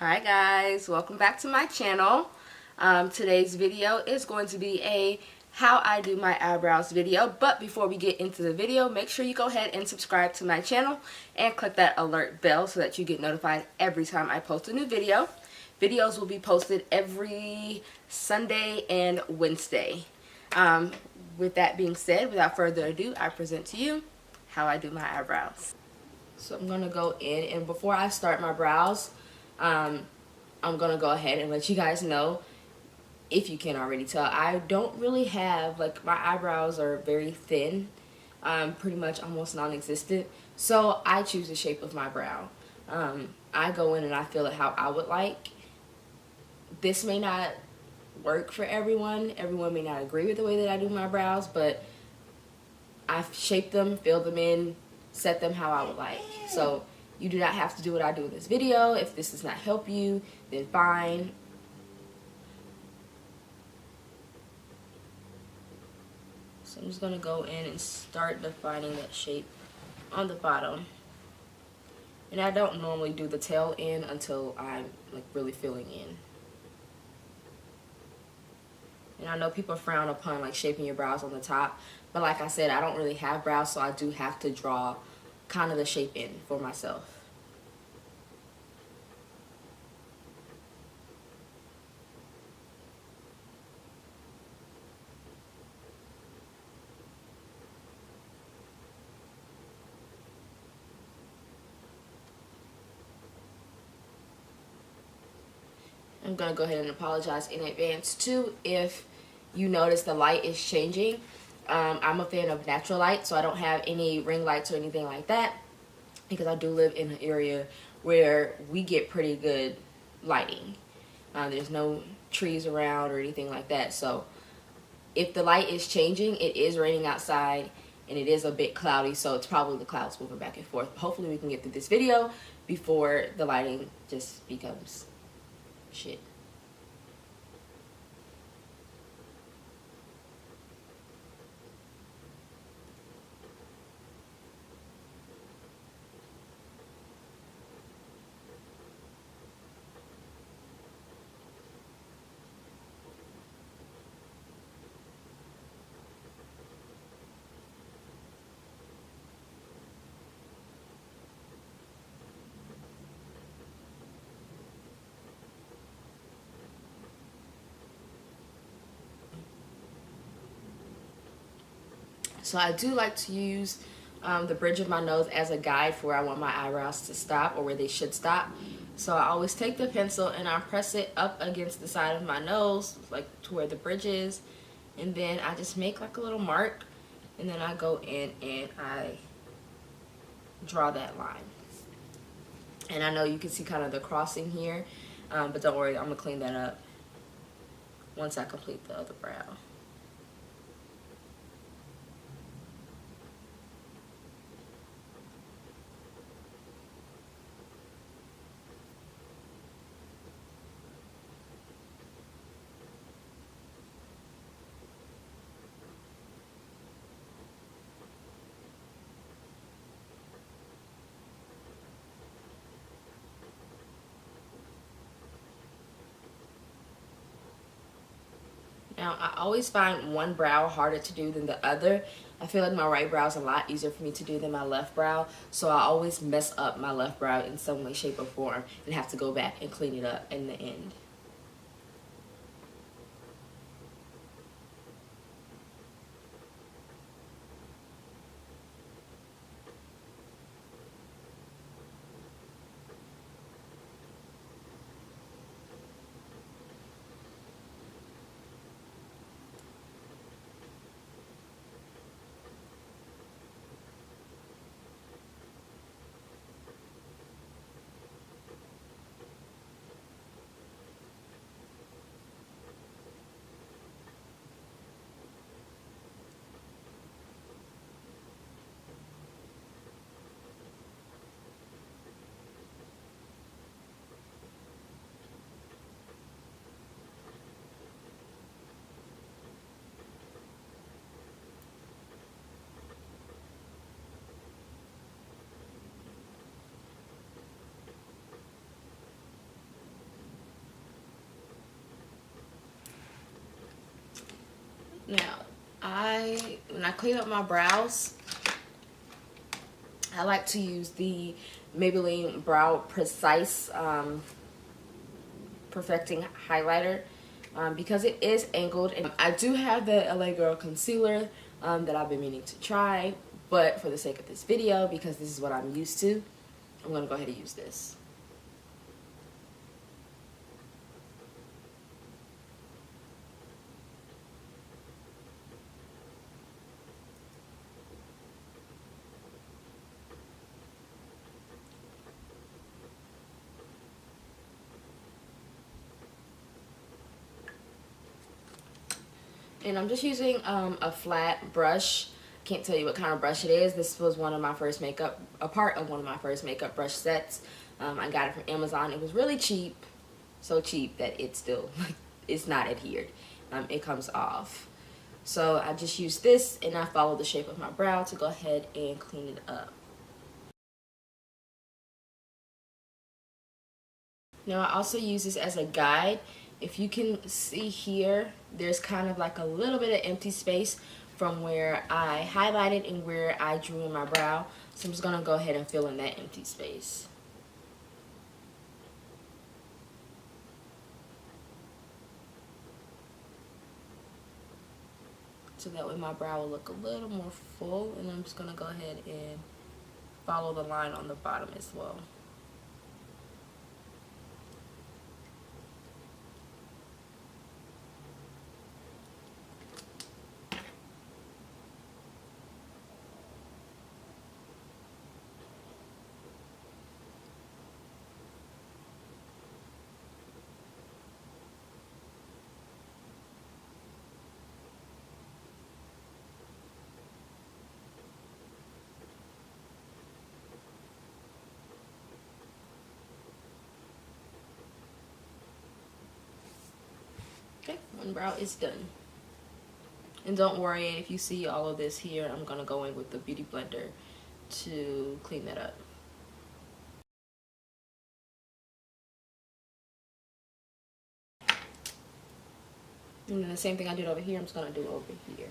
Hi guys, welcome back to my channel. Today's video is going to be a how I do my eyebrows video, but before we get into the video, make sure you go ahead and subscribe to my channel and click that alert bell so that you get notified every time I post a new video. Videos will be posted every Sunday and Wednesday. With that being said, without further ado, I present to you how I do my eyebrows. So I'm going to go in, and before I start my brows, I'm going to go ahead and let you guys know, if you can already tell, I don't really have, like, my eyebrows are very thin, pretty much almost non-existent, so I choose the shape of my brow. I go in and I feel it how I would like. This may not work for everyone. Everyone may not agree with the way that I do my brows, but I've shaped them, filled them in, set them how I would like. So you do not have to do what I do in this video. If this does not help you, then fine. So I'm just going to go in and start defining that shape on the bottom. And I don't normally do the tail end until I'm like really filling in. And I know people frown upon like shaping your brows on the top, but like I said, I don't really have brows, so I do have to draw kind of the shape in for myself. I'm going to go ahead and apologize in advance too if you notice the light is changing. I'm a fan of natural light, so I don't have any ring lights or anything like that, because I do live in an area where we get pretty good lighting. There's no trees around or anything like that, so if the light is changing, it is raining outside and it is a bit cloudy, so it's probably the clouds moving back and forth. Hopefully we can get through this video before the lighting just becomes shit. So I do like to use the bridge of my nose as a guide for where I want my eyebrows to stop, or where they should stop. So I always take the pencil and I press it up against the side of my nose, like to where the bridge is, and then I just make like a little mark, and then I go in and I draw that line. And I know you can see kind of the crossing here, but don't worry, I'm gonna clean that up once I complete the other brow. Now, I always find one brow harder to do than the other. I feel like my right brow is a lot easier for me to do than my left brow, so I always mess up my left brow in some way, shape, or form and have to go back and clean it up in the end. Now, when I clean up my brows, I like to use the Maybelline Brow Precise Perfecting Highlighter because it is angled. And I do have the LA Girl Concealer that I've been meaning to try, but for the sake of this video, because this is what I'm used to, I'm going to go ahead and use this. And I'm just using a flat brush. Can't tell you what kind of brush it is. This was one of my first makeup, a part of one of my first makeup brush sets. I got it from Amazon. It was really cheap, so cheap that it's still, it's not adhered. It comes off. So I just use this and I follow the shape of my brow to go ahead and clean it up. Now I also use this as a guide. If you can see here, there's kind of like a little bit of empty space from where I highlighted and where I drew in my brow. So I'm just gonna go ahead and fill in that empty space. So that way my brow will look a little more full, and I'm just gonna go ahead and follow the line on the bottom as well. Okay, one brow is done. And don't worry if you see all of this here, I'm gonna go in with the Beauty Blender to clean that up. And then the same thing I did over here, I'm just gonna do over here.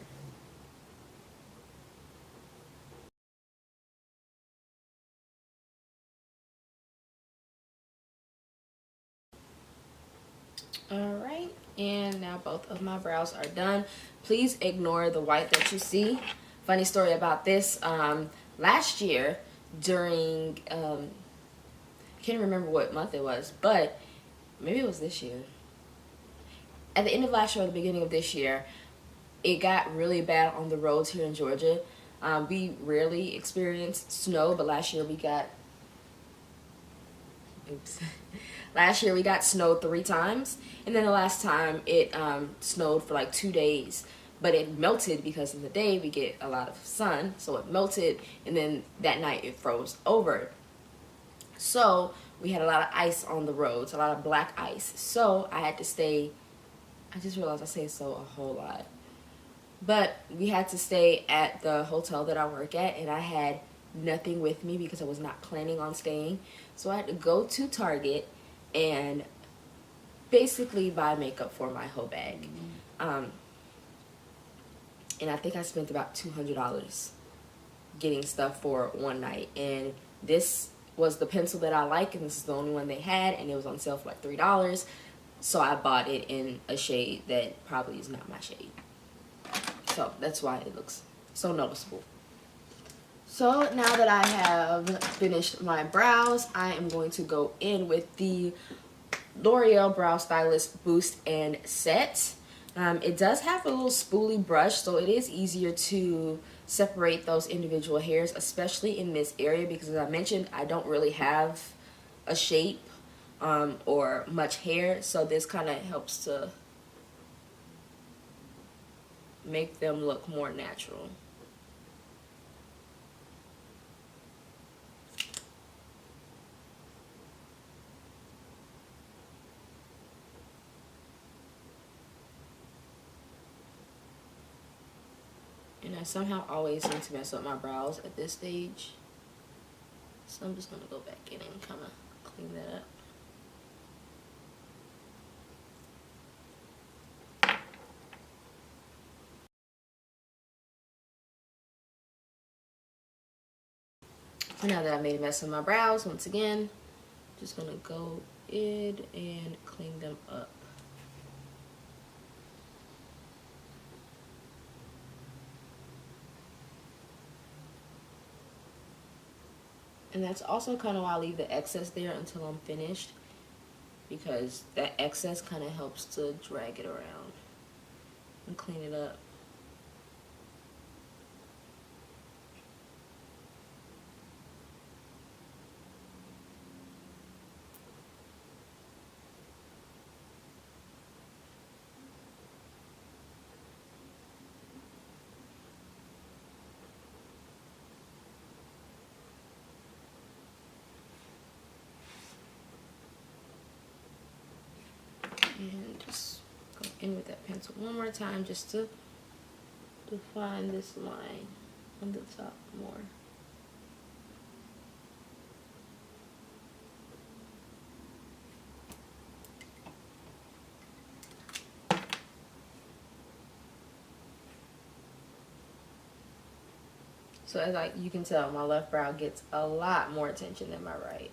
Alright, and now both of my brows are done. Please ignore the white that you see. Funny story about this, last year during, can't remember what month it was, but maybe it was this year. At the end of last year or the beginning of this year, it got really bad on the roads here in Georgia. We rarely experienced snow, but last year we got, last year we got snowed 3 times, and then the last time it snowed for like 2 days, but it melted because in the day we get a lot of sun, so it melted, and then that night it froze over. So we had a lot of ice on the roads, a lot of black ice, so I had to stay, I just realized I say so a whole lot, but we had to stay at the hotel that I work at, and I had nothing with me because I was not planning on staying, so I had to go to Target and basically buy makeup for my whole bag. And I think I spent about $200 getting stuff for one night, and this was the pencil that I like, and this is the only one they had, and it was on sale for like $3, so I bought it in a shade that probably is not my shade, so that's why it looks so noticeable. So now that I have finished my brows, I am going to go in with the L'Oreal Brow Stylist Boost and Set. It does have a little spoolie brush, so it is easier to separate those individual hairs, especially in this area, because as I mentioned, I don't really have a shape or much hair, so this kind of helps to make them look more natural. And I somehow always seem to mess up my brows at this stage, so I'm just going to go back in and kind of clean that up. Now that I made a mess of my brows, once again, just gonna go in and clean them up. And that's also kind of why I leave the excess there until I'm finished, because that excess kind of helps to drag it around and clean it up. And just go in with that pencil one more time just to define this line on the top more. So as you can tell, my left brow gets a lot more attention than my right.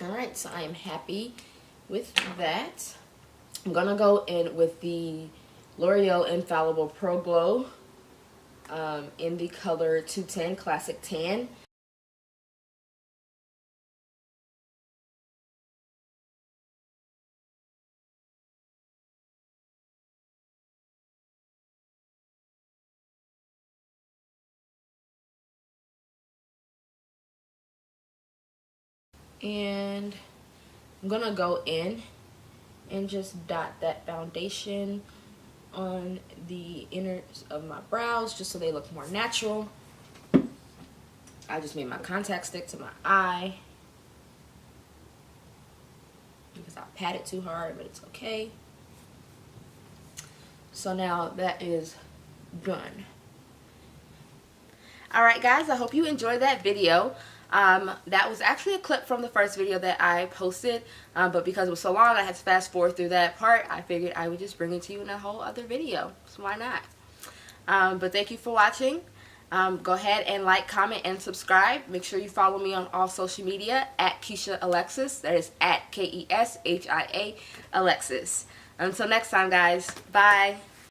Alright, so I am happy with that. I'm going to go in with the L'Oreal Infallible Pro Glow in the color 210 Classic Tan. And I'm going to go in and just dot that foundation on the inners of my brows just so they look more natural. I just made my contact stick to my eye because I pat it too hard, but it's okay. So now that is done. Alright guys, I hope you enjoyed that video. That was actually a clip from the first video that I posted, but because it was so long I had to fast forward through that part. I figured I would just bring it to you in a whole other video, so why not? But thank you for watching. Go ahead and like, comment, and subscribe. Make sure you follow me on all social media at KeshiaAlexis. That is at KESHIA Alexis. Until next time guys, bye.